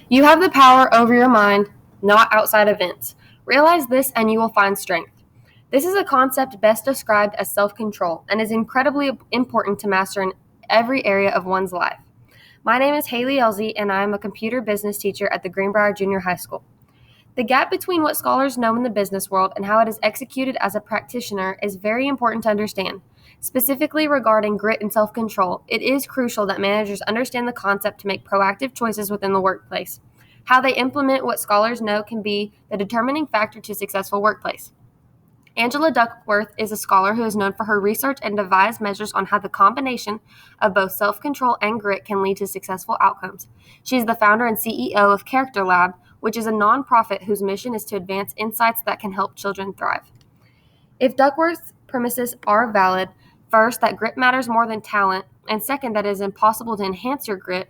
You have the power over your mind, not outside events. Realize this and you will find strength. This is a concept best described as self control and is incredibly important to master in every area of one's life. My name is Haley Elzy, and I am a computer business teacher at the Greenbrier Junior High School. The gap between what scholars know in the business world and how it is executed as a practitioner is very important to understand. Specifically regarding grit and self control, it is crucial that managers understand the concept to make proactive choices within the workplace. How they implement what scholars know can be the determining factor to a successful workplace. Angela Duckworth is a scholar who is known for her research and devised measures on how the combination of both self-control and grit can lead to successful outcomes. She is the founder and CEO of Character Lab, which is a nonprofit whose mission is to advance insights that can help children thrive. If Duckworth's premises are valid, first, that grit matters more than talent, and second, that it is impossible to enhance your grit,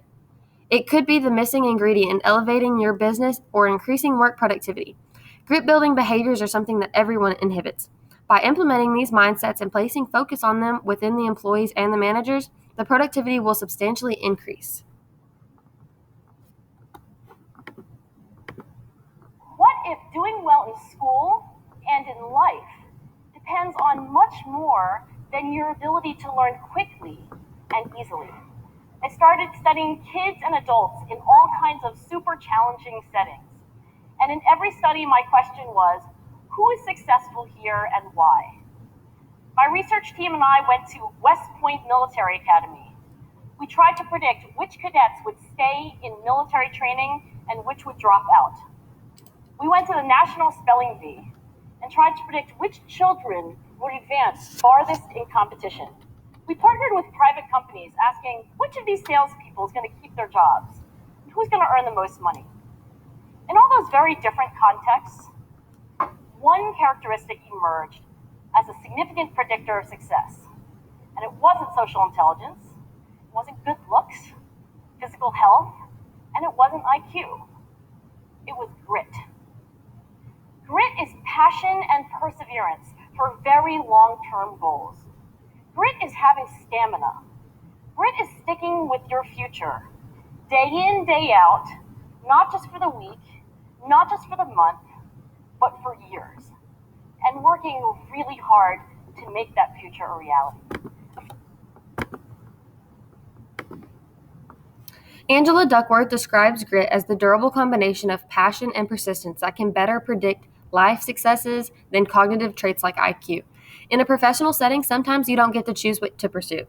it could be the missing ingredient in elevating your business or increasing work productivity. Grit building behaviors are something that everyone inhibits. By implementing these mindsets and placing focus on them within the employees and the managers, the productivity will substantially increase. What if doing well in school and in life depends on much more than your ability to learn quickly and easily? I started studying kids and adults in all kinds of super challenging settings. And in every study, my question was, who is successful here and why? My research team and I went to West Point Military Academy. We tried to predict which cadets would stay in military training and which would drop out. We went to the National Spelling Bee and tried to predict which children would advance farthest in competition. We partnered with private companies asking which of these salespeople is going to keep their jobs and who's going to earn the most money. In all those very different contexts, one characteristic emerged as a significant predictor of success. And it wasn't social intelligence, it wasn't good looks, physical health, and it wasn't IQ. It was grit. Grit is passion and perseverance for very long-term goals. Grit is having stamina. Grit is sticking with your future, day in, day out, not just for the week, not just for the month, but for years, and working really hard to make that future a reality. Angela Duckworth describes grit as the durable combination of passion and persistence that can better predict life successes than cognitive traits like IQ. In a professional setting, sometimes you don't get to choose what to pursue.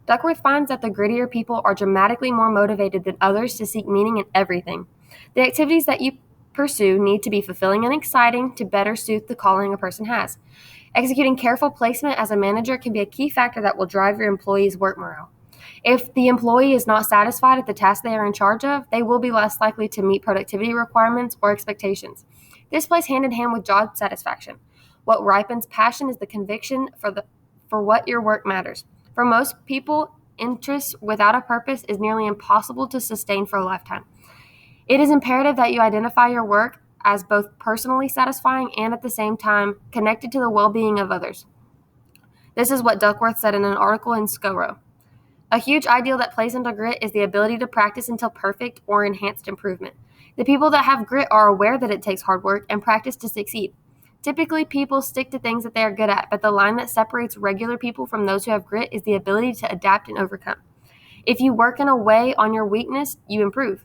Duckworth finds that the grittier people are dramatically more motivated than others to seek meaning in everything. The activities that you pursue need to be fulfilling and exciting to better suit the calling a person has. Executing careful placement as a manager can be a key factor that will drive your employees' work morale. If the employee is not satisfied at the task they are in charge of, they will be less likely to meet productivity requirements or expectations. This plays hand in hand with job satisfaction. What ripens passion is the conviction for what your work matters. For most people, interest without a purpose is nearly impossible to sustain for a lifetime. It is imperative that you identify your work as both personally satisfying and at the same time connected to the well-being of others. This is what Duckworth said in an article in Scoro. A huge ideal that plays into grit is the ability to practice until perfect or enhanced improvement. The people that have grit are aware that it takes hard work and practice to succeed. Typically, people stick to things that they are good at, but the line that separates regular people from those who have grit is the ability to adapt and overcome. If you work in a way on your weakness, you improve.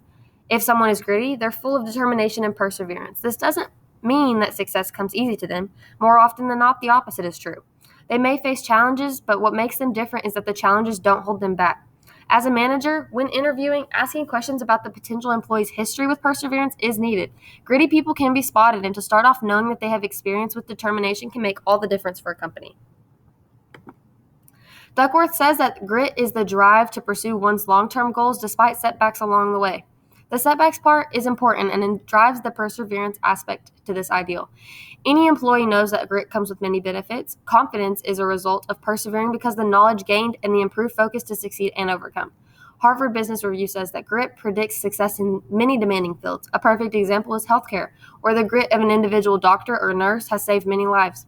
If someone is gritty, they're full of determination and perseverance. This doesn't mean that success comes easy to them. More often than not, the opposite is true. They may face challenges, but what makes them different is that the challenges don't hold them back. As a manager, when interviewing, asking questions about the potential employee's history with perseverance is needed. Gritty people can be spotted, and to start off knowing that they have experience with determination can make all the difference for a company. Duckworth says that grit is the drive to pursue one's long-term goals despite setbacks along the way. The setbacks part is important and it drives the perseverance aspect to this ideal. Any employee knows that grit comes with many benefits. Confidence is a result of persevering because the knowledge gained and the improved focus to succeed and overcome. Harvard Business Review says that grit predicts success in many demanding fields. A perfect example is healthcare, where the grit of an individual doctor or nurse has saved many lives.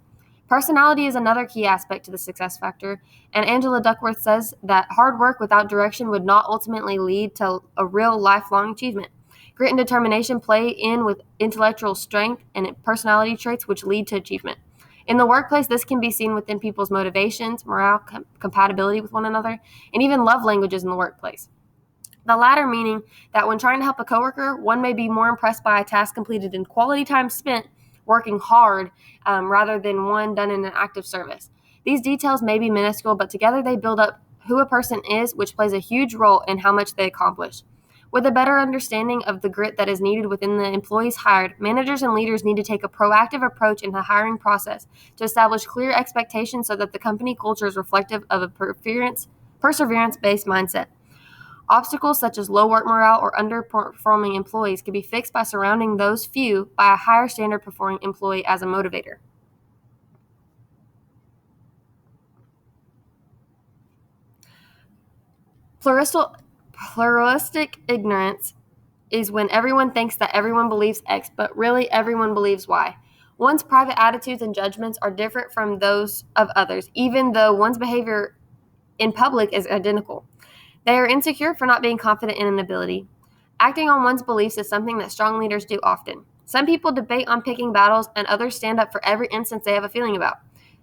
Personality is another key aspect to the success factor, and Angela Duckworth says that hard work without direction would not ultimately lead to a real lifelong achievement. Grit and determination play in with intellectual strength and personality traits which lead to achievement. In the workplace, this can be seen within people's motivations, morale, compatibility with one another, and even love languages in the workplace. The latter meaning that when trying to help a coworker, one may be more impressed by a task completed in quality time spent working hard rather than one done in an act of service. These details may be minuscule, but together they build up who a person is, which plays a huge role in how much they accomplish. With a better understanding of the grit that is needed within the employees hired, managers and leaders need to take a proactive approach in the hiring process to establish clear expectations so that the company culture is reflective of a perseverance-based mindset. Obstacles such as low work morale or underperforming employees can be fixed by surrounding those few by a higher standard performing employee as a motivator. Pluralistic ignorance is when everyone thinks that everyone believes X, but really everyone believes Y. One's private attitudes and judgments are different from those of others, even though one's behavior in public is identical. They are insecure for not being confident in an ability. Acting on one's beliefs is something that strong leaders do often. Some people debate on picking battles, and others stand up for every instance they have a feeling about.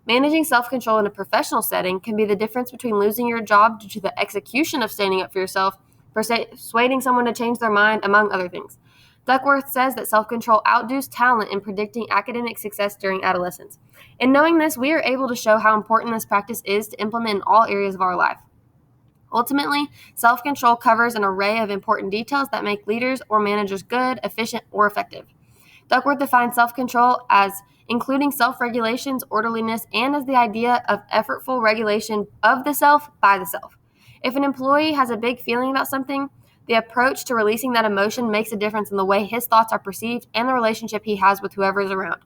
Managing self-control in a professional setting can be the difference between losing your job due to the execution of standing up for yourself, persuading someone to change their mind, among other things. Duckworth says that self-control outdoes talent in predicting academic success during adolescence. In knowing this, we are able to show how important this practice is to implement in all areas of our life. Ultimately, self-control covers an array of important details that make leaders or managers good, efficient, or effective. Duckworth defines self-control as including self-regulations, orderliness, and as the idea of effortful regulation of the self by the self. If an employee has a big feeling about something, the approach to releasing that emotion makes a difference in the way his thoughts are perceived and the relationship he has with whoever is around.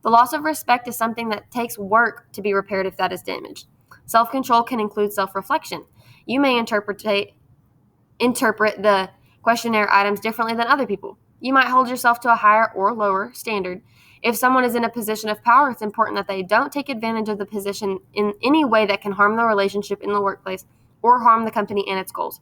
The loss of respect is something that takes work to be repaired if that is damaged. Self-control can include self-reflection. You may interpret the questionnaire items differently than other people. You might hold yourself to a higher or lower standard. If someone is in a position of power, it's important that they don't take advantage of the position in any way that can harm the relationship in the workplace or harm the company and its goals.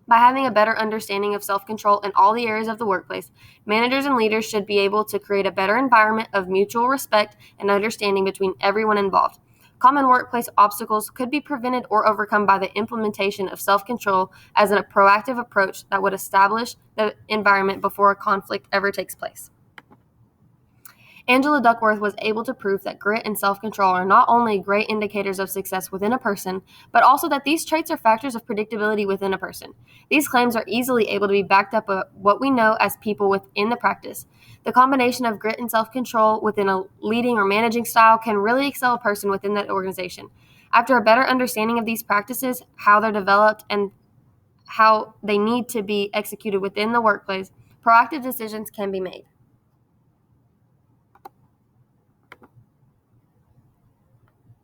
By having a better understanding of self-control in all the areas of the workplace, managers and leaders should be able to create a better environment of mutual respect and understanding between everyone involved. Common workplace obstacles could be prevented or overcome by the implementation of self-control as a proactive approach that would establish the environment before a conflict ever takes place. Angela Duckworth was able to prove that grit and self-control are not only great indicators of success within a person, but also that these traits are factors of predictability within a person. These claims are easily able to be backed up by what we know as people within the practice. The combination of grit and self-control within a leading or managing style can really excel a person within that organization. After a better understanding of these practices, how they're developed, and how they need to be executed within the workplace, proactive decisions can be made.